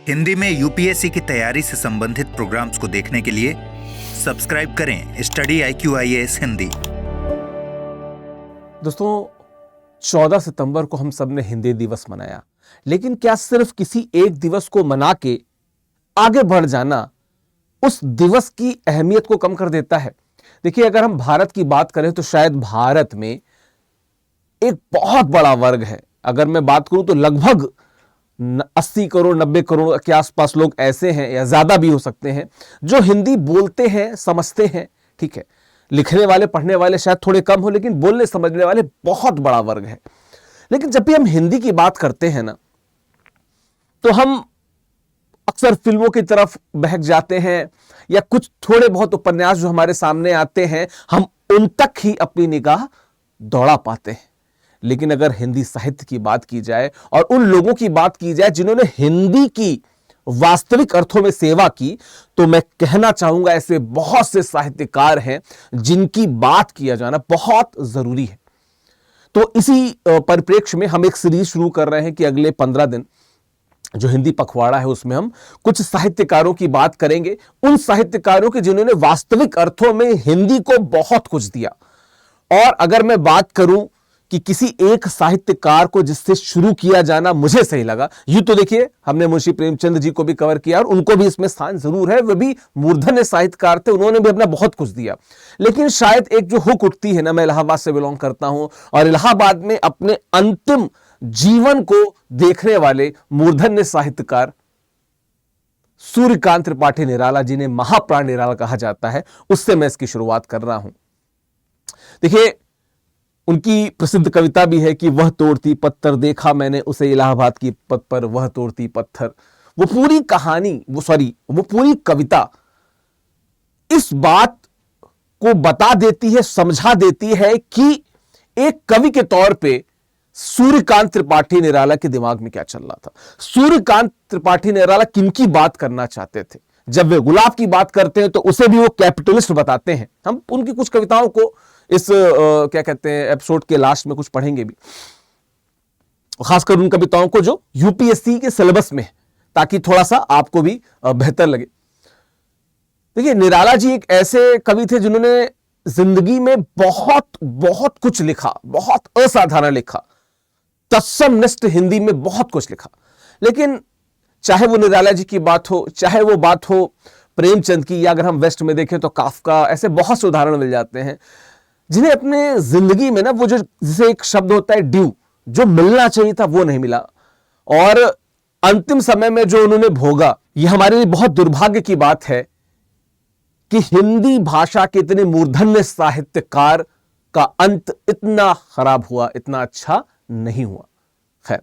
हिंदी में यूपीएससी की तैयारी से संबंधित प्रोग्राम्स को देखने के लिए सब्सक्राइब करें स्टडी IQIAS हिंदी। दोस्तों, 14 सितंबर को हम सब ने हिंदी दिवस मनाया, लेकिन क्या सिर्फ किसी एक दिवस को मना के आगे बढ़ जाना उस दिवस की अहमियत को कम कर देता है? देखिए, अगर हम भारत की बात करें तो शायद भारत में एक बहुत बड़ा वर्ग है। अगर मैं बात करूं तो लगभग 80 करोड़ 90 करोड़ के आसपास लोग ऐसे हैं, या ज्यादा भी हो सकते हैं, जो हिंदी बोलते हैं, समझते हैं। ठीक है, लिखने वाले पढ़ने वाले शायद थोड़े कम हो, लेकिन बोलने समझने वाले बहुत बड़ा वर्ग है। लेकिन जब भी हम हिंदी की बात करते हैं ना, तो हम अक्सर फिल्मों की तरफ बहक जाते हैं, या कुछ थोड़े बहुत उपन्यास जो हमारे सामने आते हैं, हम उन तक ही अपनी निगाह दौड़ा पाते हैं। लेकिन अगर हिंदी साहित्य की बात की जाए और उन लोगों की बात की जाए जिन्होंने हिंदी की वास्तविक अर्थों में सेवा की, तो मैं कहना चाहूंगा ऐसे बहुत से साहित्यकार हैं जिनकी बात किया जाना बहुत जरूरी है। तो इसी परिप्रेक्ष्य में हम एक सीरीज शुरू कर रहे हैं कि अगले 15 दिन जो हिंदी पखवाड़ा है, उसमें हम कुछ साहित्यकारों की बात करेंगे, उन साहित्यकारों के जिन्होंने वास्तविक अर्थों में हिंदी को बहुत कुछ दिया। और अगर मैं बात करूं कि किसी एक साहित्यकार को जिससे शुरू किया जाना मुझे सही लगा, यूं तो देखिए हमने मुंशी प्रेमचंद जी को भी कवर किया और उनको भी इसमें स्थान जरूर है, वे भी मूर्धन्य साहित्यकार थे, उन्होंने भी अपना बहुत कुछ दिया। लेकिन शायद एक जो हुक उठती है ना, मैं इलाहाबाद से बिलोंग करता हूं और इलाहाबाद में अपने अंतिम जीवन को देखने वाले मूर्धन्य साहित्यकार सूर्यकांत त्रिपाठी निराला, जिन्हें महाप्राण निराला कहा जाता है, उससे मैं इसकी शुरुआत कर रहा हूं। देखिए, उनकी प्रसिद्ध कविता भी है कि वह तोड़ती पत्थर देखा मैंने उसे इलाहाबाद की पथ पर, वह तोड़ती पत्थर। वो पूरी कहानी, वो पूरी कविता इस बात को बता देती है, समझा देती है कि एक कवि के तौर पे सूर्यकांत त्रिपाठी निराला के दिमाग में क्या चल रहा था। सूर्यकांत त्रिपाठी निराला किनकी बात करना चाहते थे? जब वे गुलाब की बात करते हैं तो उसे भी वो कैपिटलिस्ट बताते हैं। हम उनकी कुछ कविताओं को इस क्या कहते हैं एपिसोड के लास्ट में कुछ पढ़ेंगे भी, खासकर उन कविताओं को जो यूपीएससी के सिलेबस में है, ताकि थोड़ा सा आपको भी बेहतर लगे। देखिए, निराला जी एक ऐसे कवि थे जिन्होंने जिंदगी में बहुत बहुत कुछ लिखा, बहुत असाधारण लिखा, तत्समनिष्ठ हिंदी में बहुत कुछ लिखा। लेकिन चाहे वो निराला जी की बात हो, चाहे वो बात हो प्रेमचंद की, या अगर हम वेस्ट में देखें तो काफका, ऐसे बहुत से उदाहरण मिल जाते हैं जिन्हें अपने जिंदगी में ना वो जो जिसे एक शब्द होता है ड्यू, जो मिलना चाहिए था वो नहीं मिला, और अंतिम समय में जो उन्होंने भोगा, ये हमारे लिए बहुत दुर्भाग्य की बात है कि हिंदी भाषा के इतने मूर्धन्य साहित्यकार का अंत इतना खराब हुआ, इतना अच्छा नहीं हुआ। खैर,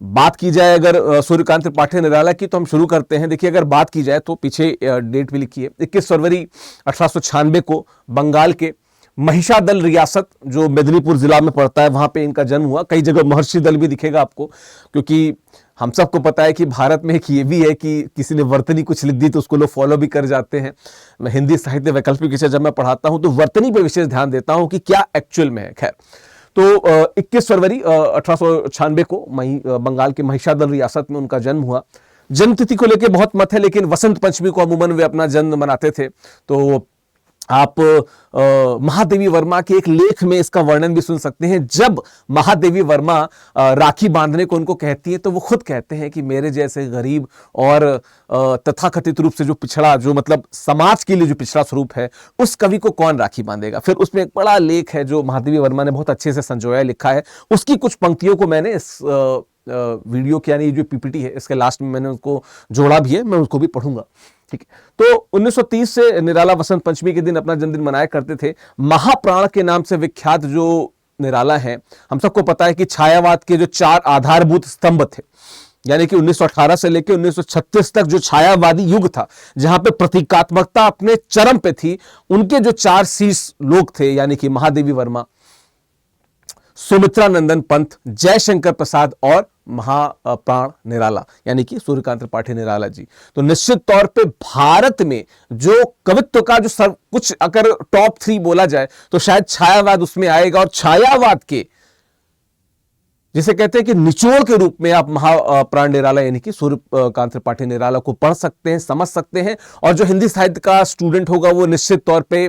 बात की जाए अगर सूर्यकांत त्रिपाठी निराला की, तो हम शुरू करते हैं। देखिए, अगर बात की जाए तो पीछे डेट भी लिखी है, 21 फरवरी 1896 को बंगाल के महिषादल रियासत, जो मेदिनीपुर जिला में पड़ता है, वहां पे इनका जन्म हुआ। कई जगह महर्षि दल भी दिखेगा आपको, क्योंकि हम सबको पता है कि भारत में एक ये भी है कि किसी ने वर्तनी कुछ लिख दी तो उसको लोग फॉलो भी कर जाते हैं। मैं हिंदी साहित्य वैकल्पिक विषय जब मैं पढ़ाता हूं तो वर्तनी पे विशेष ध्यान देता हूं कि क्या एक्चुअल में है। खैर, तो 21 फरवरी 1896 को बंगाल के महिषादल रियासत में उनका जन्म हुआ। जन्म तिथि को लेकर बहुत मत है, लेकिन वसंत पंचमी को अमूमन वे अपना जन्म मनाते थे। तो आप महादेवी वर्मा के एक लेख में इसका वर्णन भी सुन सकते हैं। जब महादेवी वर्मा राखी बांधने को उनको कहती है, तो वो खुद कहते हैं कि मेरे जैसे गरीब और तथाकथित रूप से जो पिछड़ा, जो मतलब समाज के लिए जो पिछड़ा स्वरूप है, उस कवि को कौन राखी बांधेगा। फिर उसमें एक बड़ा लेख है जो महादेवी वर्मा ने बहुत अच्छे से संजोया लिखा है। उसकी कुछ पंक्तियों को मैंने इस वीडियो की, यानी जो पीपीटी है, इसके लास्ट में मैंने उसको जोड़ा भी है, मैं उसको भी पढ़ूंगा। ठीक है, तो 1930 से निराला वसंत पंचमी के दिन अपना जन्मदिन मनाया करते थे। महाप्राण के नाम से विख्यात जो निराला हैं, हम सबको पता है कि छायावाद के जो 4 आधारभूत स्तंभ थे, यानी कि 1918 से लेकर 1936 तक जो छायावादी युग था, जहां पे प्रतीकात्मकता अपने चरम पे थी, उनके जो 4 शीर्ष लोग थे, यानी कि महादेवी वर्मा, सुमित्रा नंदन पंत, जयशंकर प्रसाद और महाप्राण निराला, यानी कि सूर्यकांत त्रिपाठी निराला जी। तो निश्चित तौर पे भारत में जो कवित्व का जो कुछ अगर टॉप 3 बोला जाए तो शायद छायावाद उसमें आएगा। और छायावाद के जिसे कहते हैं कि निचोड़ के रूप में आप महाप्राण निराला यानी कि सूर्यकांत त्रिपाठी निराला को पढ़ सकते हैं, समझ सकते हैं। और जो हिंदी साहित्य का स्टूडेंट होगा वो निश्चित तौर पे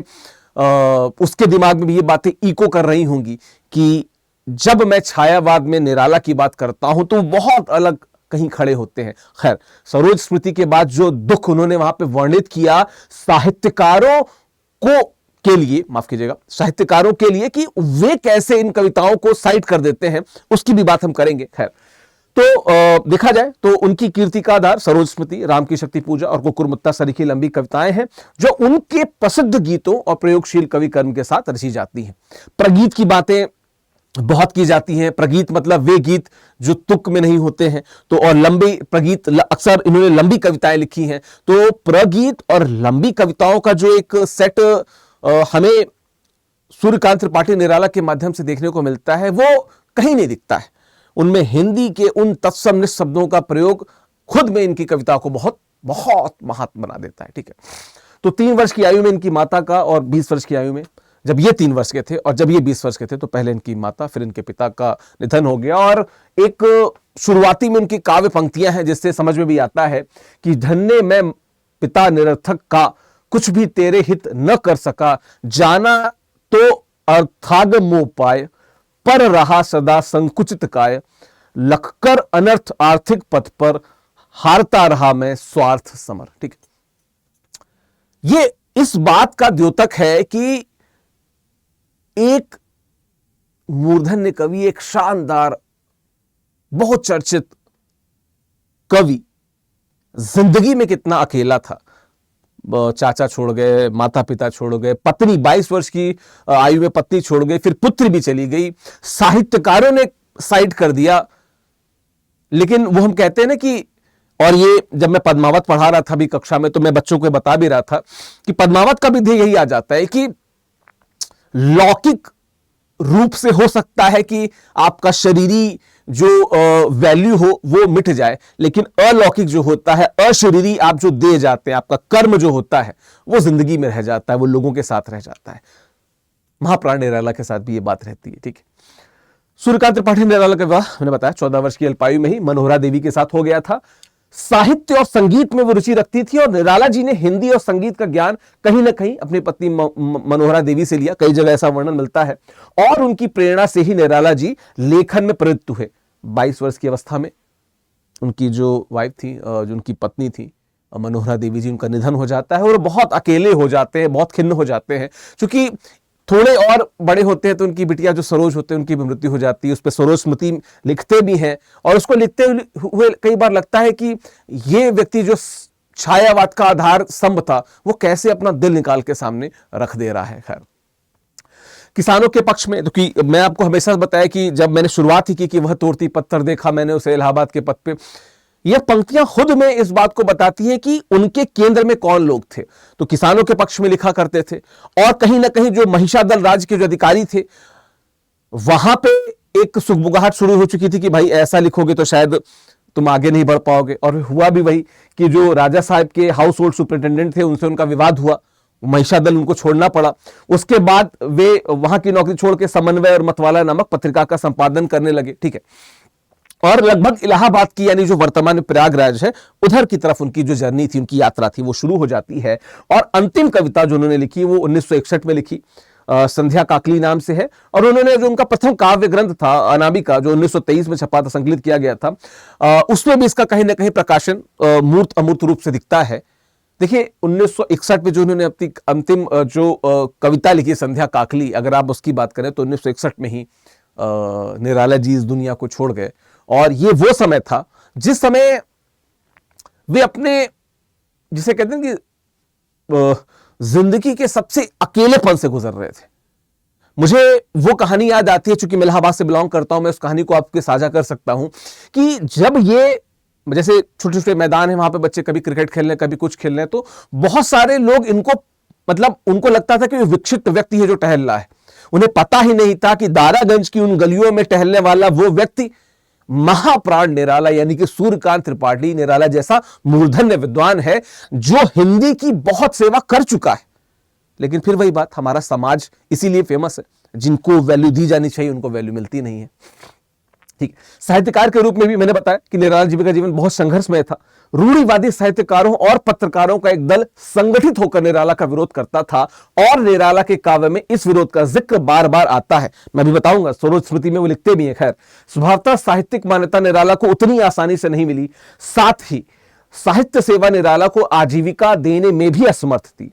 उसके दिमाग में भी ये बातें इको कर रही होंगी कि जब मैं छायावाद में निराला की बात करता हूं तो बहुत अलग कहीं खड़े होते हैं। खैर, सरोज स्मृति के बाद जो दुख उन्होंने वहां पे वर्णित किया साहित्यकारों को के लिए, माफ कीजिएगा, साहित्यकारों के लिए, कि वे कैसे इन कविताओं को साइट कर देते हैं, उसकी भी बात हम करेंगे। खैर, तो देखा जाए तो उनकी कीर्ति का आधार सरोज स्मृति, राम की शक्ति पूजा और कुकुरमुत्ता सरीखी लंबी कविताएं हैं जो उनके प्रसिद्ध गीतों और प्रयोगशील कवि कर्म के साथ रची जाती हैं। प्रगीत की बातें बहुत की जाती हैं। प्रगीत मतलब वे गीत जो तुक में नहीं होते हैं। तो और लंबी प्रगीत, अक्सर इन्होंने लंबी कविताएं लिखी हैं। तो प्रगीत और लंबी कविताओं का जो एक सेट हमें सूर्यकांत त्रिपाठी निराला के माध्यम से देखने को मिलता है वो कहीं नहीं दिखता है। उनमें हिंदी के उन तत्सम शब्दों का प्रयोग खुद में इनकी कविता को बहुत बहुत महात्मा बना देता है। ठीक है, तो 3 वर्ष की आयु में इनकी माता का, और 20 वर्ष की आयु में, जब ये 3 वर्ष के थे और जब ये 20 वर्ष के थे, तो पहले इनकी माता फिर इनके पिता का निधन हो गया। और एक शुरुआती में उनकी काव्य पंक्तियां हैं जिससे समझ में भी आता है कि धन्य मैं पिता निरर्थक का, कुछ भी तेरे हित न कर सका, जाना तो अर्थागमो पाए, पर रहा सदा संकुचित काय, लखकर अनर्थ आर्थिक पथ पर, हारता रहा मैं स्वार्थ समर। ठीक है, ये इस बात का द्योतक है कि एक मूर्धन्य कवि, एक शानदार बहुत चर्चित कवि जिंदगी में कितना अकेला था। चाचा छोड़ गए, माता पिता छोड़ गए, पत्नी 22 वर्ष की आयु में पत्नी छोड़ गई, फिर पुत्री भी चली गई, साहित्यकारों ने साइड कर दिया। लेकिन वो हम कहते हैं ना कि, और ये जब मैं पद्मावत पढ़ा रहा था अभी कक्षा में तो मैं बच्चों को बता भी रहा था कि पद्मावत का भी ध्येय यही आ जाता है कि लौकिक रूप से हो सकता है कि आपका शरीरी जो वैल्यू हो वो मिट जाए, लेकिन अलौकिक जो होता है, अशरीरी आप जो दे जाते हैं, आपका कर्म जो होता है वो जिंदगी में रह जाता है, वो लोगों के साथ रह जाता है। महाप्राण निराला के साथ भी ये बात रहती है। ठीक है, सूर्यकांत त्रिपाठी निराला का विवाह मैंने बताया 14 वर्ष की अल्पायु में ही मनोहरा देवी के साथ हो गया था। साहित्य और संगीत में वो रुचि रखती थी और निराला जी ने हिंदी और संगीत का ज्ञान कहीं ना कहीं अपनी पत्नी मनोहरा देवी से लिया। कई जगह ऐसा वर्णन मिलता है और उनकी प्रेरणा से ही निराला जी लेखन में प्रवृत्त हुए। 22 वर्ष की अवस्था में उनकी जो वाइफ थी, जो उनकी पत्नी थी मनोहरा देवी जी, उनका निधन हो जाता है और बहुत अकेले हो जाते हैं, बहुत खिन्न हो जाते हैं। क्योंकि थोड़े और बड़े होते हैं तो उनकी बिटिया जो सरोज होते हैं उनकी भी मृत्यु हो जाती है। उस पर सरोज स्मृति लिखते भी हैं और उसको लिखते हुए कई बार लगता है कि ये व्यक्ति जो छायावाद का आधार स्तंभ था वो कैसे अपना दिल निकाल के सामने रख दे रहा है। खैर, किसानों के पक्ष में, क्योंकि मैं आपको हमेशा बताया कि जब मैंने शुरुआत ही की कि वह तोड़ती पत्थर देखा मैंने उसे इलाहाबाद के पथ पे, यह पंक्तियां खुद में इस बात को बताती हैं कि उनके केंद्र में कौन लोग थे। तो किसानों के पक्ष में लिखा करते थे और कहीं ना कहीं जो महिषादल राज्य के जो अधिकारी थे वहां पे एक सुगबुगाहट शुरू हो चुकी थी कि भाई ऐसा लिखोगे तो शायद तुम आगे नहीं बढ़ पाओगे। और हुआ भी वही कि जो राजा साहब के हाउस होल्ड सुपरिटेंडेंट थे उनसे उनका विवाद हुआ, महिषादल उनको छोड़ना पड़ा। उसके बाद वे वहां की नौकरी छोड़ के समन्वय और मतवाला नामक पत्रिका का संपादन करने लगे। ठीक है, और लगभग इलाहाबाद की यानी जो वर्तमान प्रयागराज है उधर की तरफ उनकी जो जर्नी थी, उनकी यात्रा थी वो शुरू हो जाती है। और अंतिम कविता जो उन्होंने लिखी वो 1961 में लिखी, संध्या काकली नाम से है। और उन्होंने जो उनका प्रथम काव्य ग्रंथ था अनामिका जो 1923 में छपा था, संकलित किया गया था, उसमें भी इसका कहीं ना कहीं प्रकाशन मूर्त अमूर्त रूप से दिखता है। देखिए 1961 में जो उन्होंने अपनी अंतिम जो कविता लिखी संध्या काकली, अगर आप उसकी बात करें तो 1961 में ही निराला जी इस दुनिया को छोड़ गए। और ये वो समय था जिस समय वे अपने, जिसे कहते हैं कि जिंदगी के सबसे अकेलेपन से गुजर रहे थे। मुझे वो कहानी याद आती है, चूंकि मैं इलाहाबाद से बिलोंग करता हूं, मैं उस कहानी को आपके साझा कर सकता हूं कि जब ये, जैसे छोटे छोटे मैदान है वहां पे बच्चे कभी क्रिकेट खेल रहे हैं कभी कुछ खेल रहे हैं, तो बहुत सारे लोग इनको, मतलब उनको लगता था कि वो विक्षिप्त व्यक्ति है जो टहल रहा है। उन्हें पता ही नहीं था कि दारागंज की उन गलियों में टहलने वाला वो व्यक्ति महाप्राण निराला यानी कि सूर्यकांत त्रिपाठी निराला जैसा मूर्धन्य विद्वान है जो हिंदी की बहुत सेवा कर चुका है। लेकिन फिर वही बात, हमारा समाज इसीलिए फेमस है, जिनको वैल्यू दी जानी चाहिए उनको वैल्यू मिलती नहीं है। ठीक, साहित्यकार के रूप में भी मैंने बताया कि निराला जी का जीवन बहुत संघर्षमय था। रूढ़िवादी साहित्यकारों और पत्रकारों का एक दल संगठित होकर निराला का विरोध करता था और निराला के काव्य में इस विरोध का जिक्र बार बार आता है। मैं भी बताऊंगा, सरोज स्मृति में वो लिखते भी हैं। खैर, स्वभावतः साहित्यिक मान्यता निराला को उतनी आसानी से नहीं मिली, साथ ही साहित्य सेवा निराला को आजीविका देने में भी असमर्थ थी।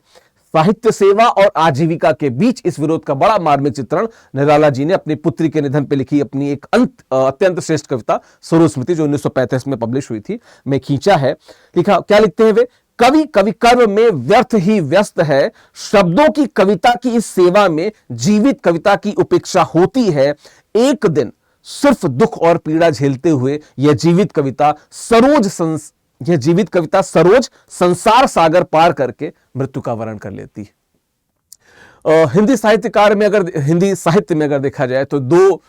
साहित्य सेवा और आजीविका के बीच इस विरोध का बड़ा मार्मिक चित्रण निराला जी ने अपनी पुत्री के निधन पर लिखी अपनी एक अत्यंत श्रेष्ठ कविता सरोज स्मृति, जो 1935 में पब्लिश हुई थी, में खींचा है। लिखा, क्या लिखते हैं वे? कवि कवि कर्म में व्यर्थ ही व्यस्त है, शब्दों की कविता की इस सेवा में जीवित कविता की उपेक्षा होती है। एक दिन सिर्फ दुख और पीड़ा झेलते हुए यह जीवित कविता सरोज संसार सागर पार करके मृत्यु का वरण कर लेती है। हिंदी साहित्य में अगर देखा जाए तो दो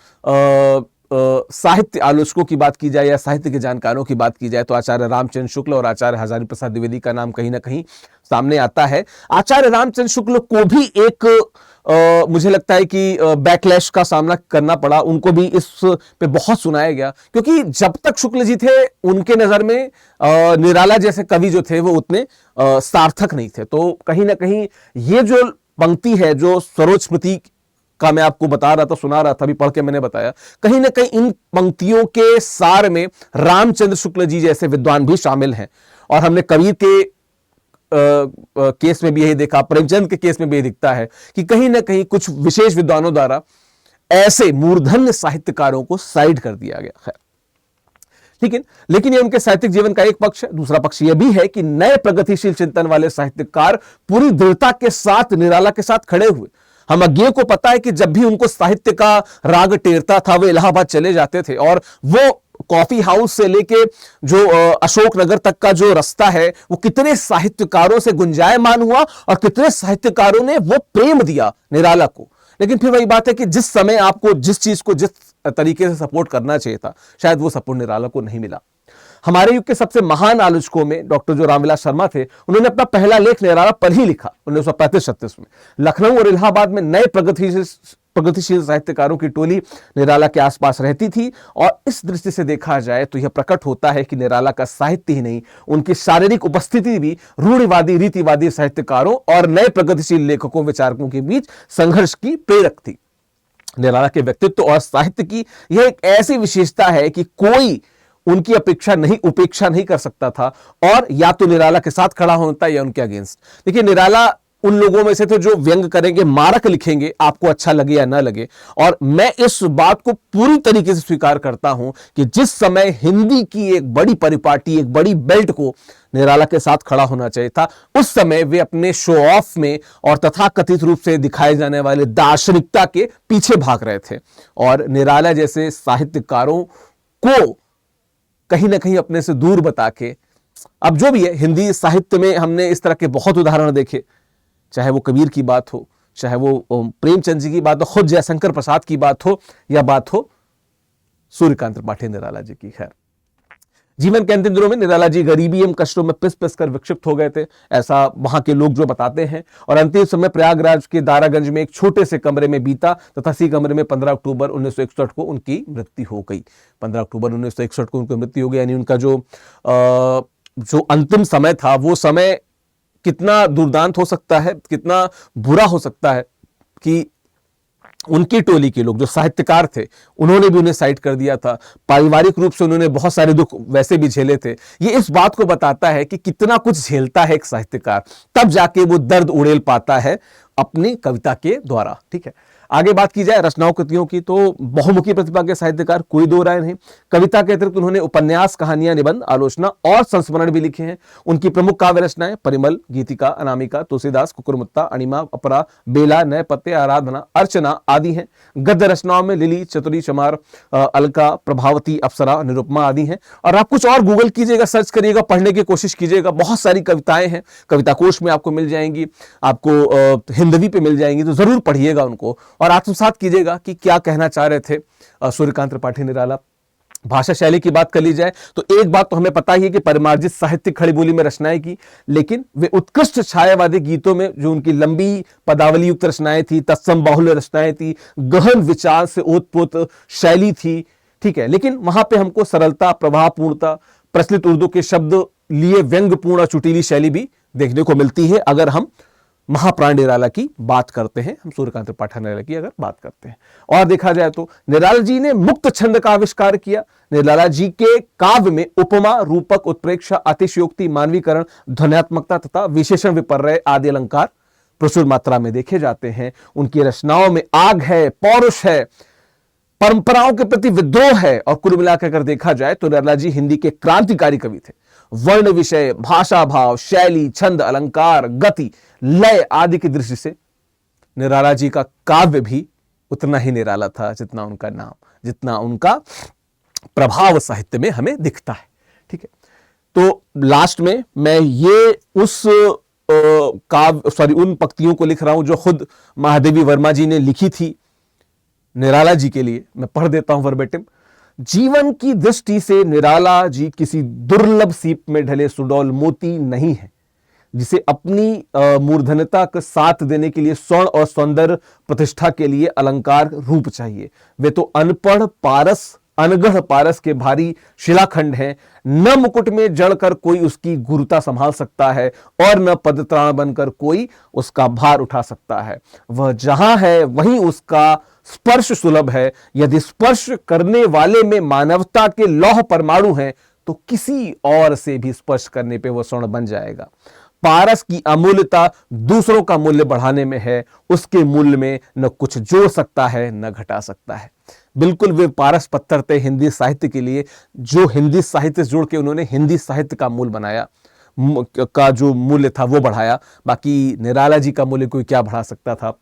साहित्य आलोचकों की बात की जाए या साहित्य के जानकारों की बात की जाए तो आचार्य रामचंद्र शुक्ल और आचार्य हजारी प्रसाद द्विवेदी का नाम कहीं ना कहीं सामने आता है। आचार्य रामचंद्र शुक्ल को भी एक मुझे लगता है कि बैकलैश का सामना करना पड़ा, उनको भी इस पे बहुत सुनाया गया, क्योंकि जब तक शुक्ल जी थे उनके नजर में निराला जैसे कवि जो थे वो उतने सार्थक नहीं थे। तो कहीं ना कहीं ये जो पंक्ति है जो सरोज स्मृति का मैं आपको बता रहा था, सुना रहा था, अभी पढ़ के मैंने बताया, कहीं ना कहीं इन पंक्तियों के सार में रामचंद्र शुक्ल जी जैसे विद्वान भी शामिल हैं। और हमने कबीर के केस में भी यही देखा, प्रेमचंद के केस में भी यही दिखता है कि कहीं ना कहीं कुछ विशेष विद्वानों द्वारा ऐसे मूर्धन्य साहित्यकारों को साइड कर दिया गया। खैर, लेकिन ये उनके साहित्यिक जीवन का एक पक्ष है। दूसरा पक्ष यह भी है कि नए प्रगतिशील चिंतन वाले साहित्यकार पूरी दृढ़ता के साथ निराला के साथ खड़े हुए। हम अज्ञेय को पता है कि जब भी उनको साहित्य का राग टेरता था वो इलाहाबाद चले जाते थे, और वो कॉफी हाउस से लेके जो अशोक नगर तक का जो रास्ता है वो कितने साहित्यकारों से गुंजायमान हुआ और कितने साहित्यकारों ने वो प्रेम दिया निराला को। लेकिन फिर वही बात है कि जिस समय आपको जिस चीज को जिस तरीके से सपोर्ट करना चाहिए था, शायद वो सपोर्ट निराला को नहीं मिला। हमारे युग के सबसे महान आलोचकों में डॉक्टर जो रामविलास शर्मा थे, उन्होंने अपना पहला लेख निराला पर ही लिखा 1935-36 में। लखनऊ और इलाहाबाद में नए प्रगतिशील साहित्यकारों की टोली निराला के आसपास रहती थी, और इस दृष्टि से देखा जाए तो यह प्रकट होता है कि निराला का साहित्य ही नहीं, उनकी शारीरिक उपस्थिति भी रूढ़िवादी रीतिवादी साहित्यकारों और नए प्रगतिशील लेखकों विचारकों के बीच संघर्ष की प्रेरक थी। निराला के व्यक्तित्व और साहित्य की यह एक ऐसी विशेषता है कि कोई उनकी उपेक्षा नहीं कर सकता था, और या तो निराला के साथ खड़ा होता या उनके अगेंस्ट। देखिए, निराला उन लोगों में से थे जो व्यंग करेंगे, मारक लिखेंगे, आपको अच्छा लगे या ना लगे। और मैं इस बात को पूरी तरीके से स्वीकार करता हूं कि जिस समय हिंदी की एक बड़ी परिपाटी, एक बड़ी बेल्ट को निराला के साथ खड़ा होना चाहिए था, उस समय वे अपने शो ऑफ में और तथाकथित रूप से दिखाए जाने वाले दार्शनिकता के पीछे भाग रहे थे, और निराला जैसे साहित्यकारों को कहीं ना कहीं अपने से दूर बता के, अब जो भी है, हिंदी साहित्य में हमने इस तरह के बहुत उदाहरण देखे, चाहे वो कबीर की बात हो, चाहे वो प्रेमचंद जी की बात हो, खुद जयशंकर प्रसाद की बात हो, या बात हो सूर्यकांत त्रिपाठी निराला जी की। खैर, जीवन के अंतिम दिनों में निराला जी गरीबी एवं कष्टों में पिस पिस कर विक्षिप्त हो गए थे, ऐसा वहां के लोग जो बताते हैं। और अंतिम समय प्रयागराज के दारागंज में एक छोटे से कमरे में बीता, तथा इसी कमरे में 15 अक्टूबर 1961 को उनकी मृत्यु हो गई। 15 अक्टूबर 1961 को उनकी मृत्यु हो गई, यानी उनका जो अंतिम समय था, वो समय कितना दुर्दांत हो सकता है, कितना बुरा हो सकता है कि उनकी टोली के लोग जो साहित्यकार थे, उन्होंने भी उन्हें साइड कर दिया था। पारिवारिक रूप से उन्होंने बहुत सारे दुख वैसे भी झेले थे। ये इस बात को बताता है कि कितना कुछ झेलता है एक साहित्यकार, तब जाके वो दर्द उड़ेल पाता है अपनी कविता के द्वारा। ठीक है, आगे बात की जाए रचनाओं कृतियों की, तो बहुमुखी प्रतिभा के साहित्यकार, कोई दो राय नहीं। कविता के अतिरिक्त उन्होंने उपन्यास, कहानियां, निबंध, आलोचना और संस्मरण भी लिखे हैं। उनकी प्रमुख काव्य रचनाएं परिमल, गीतिका, अनामिका, तुलसीदास, कुकुरमुत्ता, अणिमा, अपरा, बेला, नए पत्ते, आराधना, अर्चना आदि हैं। गद्य रचनाओं में लिली, चतुरी, चमार, अलका, प्रभावती, अप्सरा, निरुपमा आदि हैं। और आप कुछ और गूगल कीजिएगा, सर्च करिएगा, पढ़ने की कोशिश कीजिएगा, बहुत सारी कविताएं हैं, कविता कोश में आपको मिल जाएंगी, आपको हिंदवी पे मिल जाएंगी, तो जरूर पढ़िएगा उनको और आत्मसात कीजिएगा कि क्या कहना चाह रहे थे सूर्यकांत त्रिपाठी निराला। भाषा शैली की बात कर ली जाए तो एक बात तो हमें पता ही है कि परिमार्जित साहित्यिक खड़ी बोली में रचनाएं की, लेकिन वे उत्कृष्ट छायावादी गीतों में जो उनकी लंबी पदावली युक्त रचनाएं थी, तत्सम बाहुल्य रचनाएं थी, गहन विचार से ओतप्रोत शैली थी, ठीक है, लेकिन वहां पे हमको सरलता, प्रभावपूर्णता, प्रचलित उर्दू के शब्द लिए व्यंग्यपूर्ण और चुटीली शैली भी देखने को मिलती है अगर हम महाप्राण निराला की बात करते हैं, हम सूर्यकांत त्रिपाठी निराला की अगर बात करते हैं। और देखा जाए तो निराला जी ने मुक्त छंद का आविष्कार किया। निराला जी के काव्य में उपमा, रूपक, उत्प्रेक्षा, अतिशयोक्ति, मानवीकरण, ध्वन्यात्मकता तथा विशेषण, विपर्यय आदि अलंकार प्रचुर मात्रा में देखे जाते हैं। उनकी रचनाओं में आग है, पौरुष है, परंपराओं के प्रति विद्रोह है। और कुल मिलाकर अगर देखा जाए तो निराला जी हिंदी के क्रांतिकारी कवि थे। वर्ण विषय, भाषा भाव, शैली, छंद, अलंकार, गति, लय आदि की दृष्टि से निराला जी का काव्य भी उतना ही निराला था जितना उनका नाम, जितना उनका प्रभाव साहित्य में हमें दिखता है। ठीक है, तो लास्ट में मैं ये उस उन पंक्तियों को लिख रहा हूं जो खुद महादेवी वर्मा जी ने लिखी थी निराला जी के लिए। मैं पढ़ देता हूं वर्बेटिम। जीवन की दृष्टि से निराला जी किसी दुर्लभ सीप में ढले सुडौल मोती नहीं है जिसे अपनी मूर्धन्यता का साथ देने के लिए स्वर्ण और सौंदर्य प्रतिष्ठा के लिए अलंकार रूप चाहिए। वे तो अनपढ़ पारस, अनगढ़ पारस के भारी शिलाखंड हैं। न मुकुट में जड़कर कोई उसकी गुरुता संभाल सकता है और न पदत्राण बनकर कोई उसका भार उठा सकता है। वह जहां है वहीं उसका स्पर्श सुलभ है। यदि स्पर्श करने वाले में मानवता के लौह परमाणु हैं तो किसी और से भी स्पर्श करने पे वह स्वर्ण बन जाएगा। पारस की अमूल्यता दूसरों का मूल्य बढ़ाने में है। उसके मूल्य में न कुछ जोड़ सकता है न घटा सकता है। बिल्कुल वे पारस पत्थर थे हिंदी साहित्य के लिए, जो हिंदी साहित्य से जोड़ के उन्होंने हिंदी साहित्य का मूल बनाया, का जो मूल्य था वो बढ़ाया। बाकी निराला जी का मूल्य कोई क्या बढ़ा सकता था।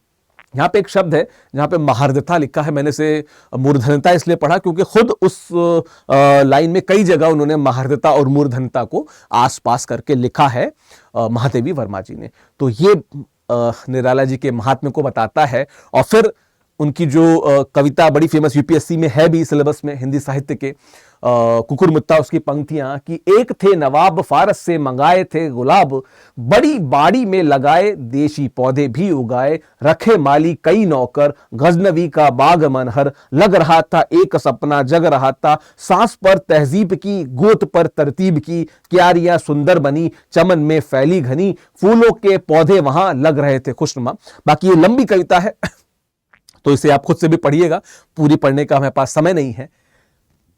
यहाँ पे एक शब्द है जहाँ पे महार्दता लिखा है, मैंने से मूर्धन्यता इसलिए पढ़ा क्योंकि खुद उस लाइन में कई जगह उन्होंने महार्दता और मूर्धन्यता को आसपास करके लिखा है महादेवी वर्मा जी ने। तो ये निराला जी के महात्म्य को बताता है। और फिर उनकी जो कविता बड़ी फेमस यूपीएससी में है भी सिलेबस में हिंदी साहित्य के, कुकुर मुत्ता उसकी पंक्तियां कि एक थे नवाब फारस से मंगाए थे गुलाब, बड़ी बाड़ी में लगाए देशी पौधे भी उगाए, रखे माली कई नौकर गजनवी का बाग मनहर, लग रहा था एक सपना जग रहा था, सांस पर तहजीब की गोत पर तरतीब की, क्यारियां सुंदर बनी चमन में फैली घनी, फूलों के पौधे वहां लग रहे थे खुशनुमा। बाकी ये लंबी कविता है तो इसे आप खुद से भी पढ़िएगा, पूरी पढ़ने का हमारे पास समय नहीं है।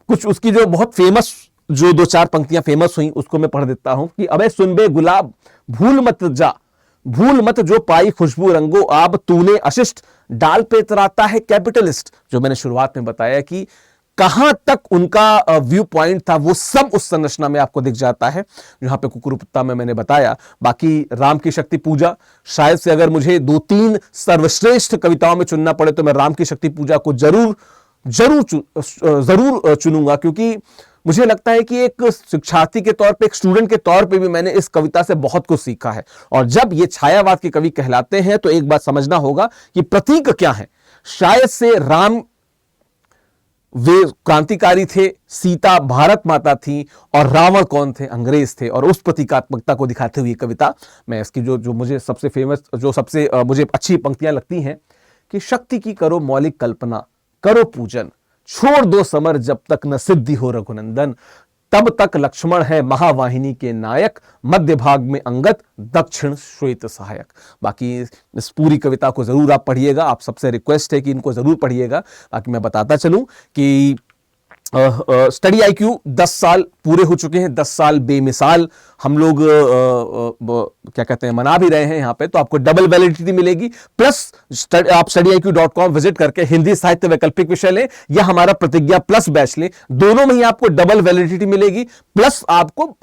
कुछ उसकी जो बहुत फेमस जो दो चार पंक्तियां फेमस हुई उसको मैं पढ़ देता हूं कि अबे सुन बे गुलाब भूल मत जा, भूल मत जो पाई खुशबू रंगो आब, तूने अशिष्ट डाल पे इतराता है कैपिटलिस्ट। जो मैंने शुरुआत में बताया कि कहां तक उनका व्यू पॉइंट था वो सब उस संरचना में आपको दिख जाता है जहां पे कुकुरुपुत्ता में मैंने बताया। बाकी राम की शक्ति पूजा, शायद से अगर मुझे 2-3 सर्वश्रेष्ठ कविताओं में चुनना पड़े तो मैं राम की शक्ति पूजा को जरूर चुनूंगा, क्योंकि मुझे लगता है कि एक शिक्षार्थी के तौर पे, एक स्टूडेंट के तौर पे भी मैंने इस कविता से बहुत कुछ सीखा है। और जब ये छायावाद के कवि कहलाते हैं तो एक बात समझना होगा कि प्रतीक क्या है। शायद से राम वे क्रांतिकारी थे, सीता भारत माता थी और रावण कौन थे, अंग्रेज थे। और उस प्रतीकात्मकता को दिखाते हुए कविता मैं इसकी जो मुझे सबसे फेमस, जो सबसे मुझे अच्छी पंक्तियां लगती हैं कि शक्ति की करो मौलिक कल्पना, करो पूजन, छोड़ दो समर जब तक न सिद्धि हो रघुनंदन, तब तक लक्ष्मण है महावाहिनी के नायक, मध्य भाग में अंगद, दक्षिण श्वेत सहायक। बाकी इस पूरी कविता को जरूर आप पढ़िएगा, आप सबसे रिक्वेस्ट है कि इनको जरूर पढ़िएगा। बाकी मैं बताता चलूं कि स्टडी आईक्यू 10 साल पूरे हो चुके हैं, 10 साल बेमिसाल हम लोग क्या कहते हैं मना भी रहे हैं यहाँ पे, तो आपको डबल वैलिडिटी मिलेगी। प्लस आप studyIQ.com विजिट करके हिंदी साहित्य वैकल्पिक विषय लें या हमारा प्रतिज्ञा प्लस बैच लें, दोनों में ही आपको डबल वैलिडिटी मिलेगी। प्लस आपको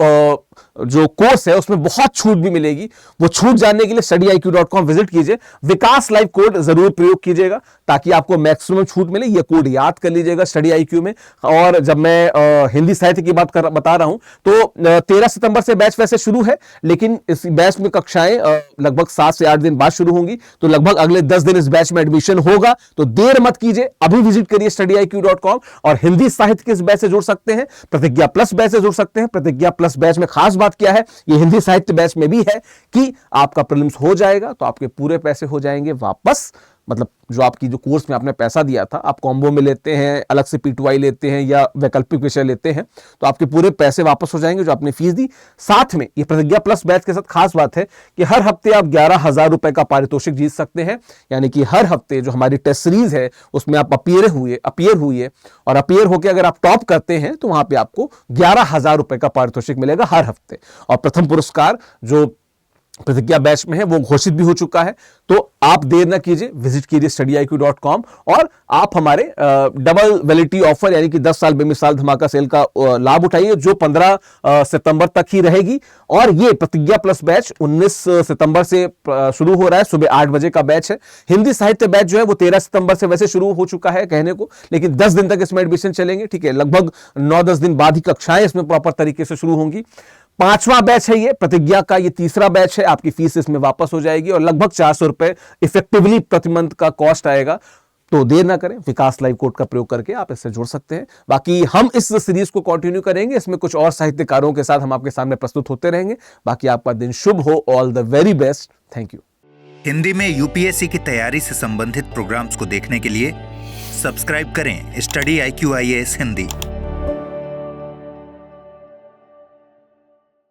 जो कोर्स है उसमें बहुत छूट भी मिलेगी। वो छूट जानने के लिए studyIQ.com विजिट कीजिए, विकास लाइव कोड जरूर प्रयोग कीजिएगा ताकि आपको मैक्सिमम छूट मिले। ये कोड याद कर लीजिएगा StudyIQ में। और जब मैं हिंदी साहित्य की बात बता रहा हूं तो 13 सितंबर से बैच वैसे शुरू है, लेकिन इस बैच में कक्षाएं लगभग 7 से 8 दिन बाद शुरू होंगी, तो लगभग अगले 10 दिन इस बैच में एडमिशन होगा। तो देर मत कीजिए, अभी विजिट करिए studyIQ.com और हिंदी साहित्य के इस बैच से जुड़ सकते हैं, प्रतिज्ञा प्लस बैच से जुड़ सकते हैं। प्रतिज्ञा प्लस बैच में खास बात क्या है, ये हिंदी साहित्य बैच में भी है कि आपका प्रीलिम्स हो जाएगा तो आपके पूरे पैसे हो जाएंगे वापस मतलब जो आपकी जो कोर्स में आपने पैसा दिया था, आप कॉम्बो में लेते हैं, अलग से P2I लेते हैं या वैकल्पिक विषय लेते हैं, तो आपके पूरे पैसे वापस हो जाएंगे जो आपने फीस दी। साथ में ये प्रतिज्ञा प्लस बैच के साथ खास बात है कि हर हफ्ते आप 11,000 रुपए का पारितोषिक जीत सकते हैं। यानी कि हर हफ्ते जो हमारी टेस्ट सीरीज है उसमें आप अपियर हुए और अपियर होकर अगर आप टॉप करते हैं तो वहां पे आपको 11,000 रुपए का पारितोषिक मिलेगा हर हफ्ते। और प्रथम पुरस्कार जो प्रतिज्ञा बैच में है वो घोषित भी हो चुका है। तो आप देर ना कीजिए, विजिट कीजिए studyIQ.com और आप हमारे डबल वैलिडिटी ऑफर यानी कि 10 साल बेमिसाल धमाका सेल का लाभ उठाइए जो 15 सितंबर तक ही रहेगी। और ये प्रतिज्ञा प्लस बैच 19 सितंबर से शुरू हो रहा है, सुबह 8 बजे का बैच है। हिंदी साहित्य बैच जो है वो 13 सितंबर से वैसे शुरू हो चुका है कहने को, लेकिन 10 दिन तक इसमें एडमिशन चलेंगे। ठीक है, लगभग 9-10 दिन बाद ही कक्षाएं इसमें प्रॉपर तरीके से शुरू होंगी। 5वां बैच है ये प्रतिज्ञा का, ये 3रा बैच है। आपकी फीस इसमें वापस हो जाएगी और लगभग 400 रुपए इफेक्टिवली प्रति मंथ का कॉस्ट आएगा। तो देर ना करें, विकास लाइव कोड का प्रयोग करके आप इससे जुड़ सकते हैं। बाकी हम इस सीरीज को कंटिन्यू करेंगे, इसमें कुछ और साहित्यकारों के साथ हम आपके सामने प्रस्तुत होते रहेंगे। बाकी आपका दिन शुभ हो, all the very best, thank you. Hindi में यूपीएससी की तैयारी से संबंधित प्रोग्राम्स को देखने के लिए सब्सक्राइब करें स्टडी IQ IAS हिंदी।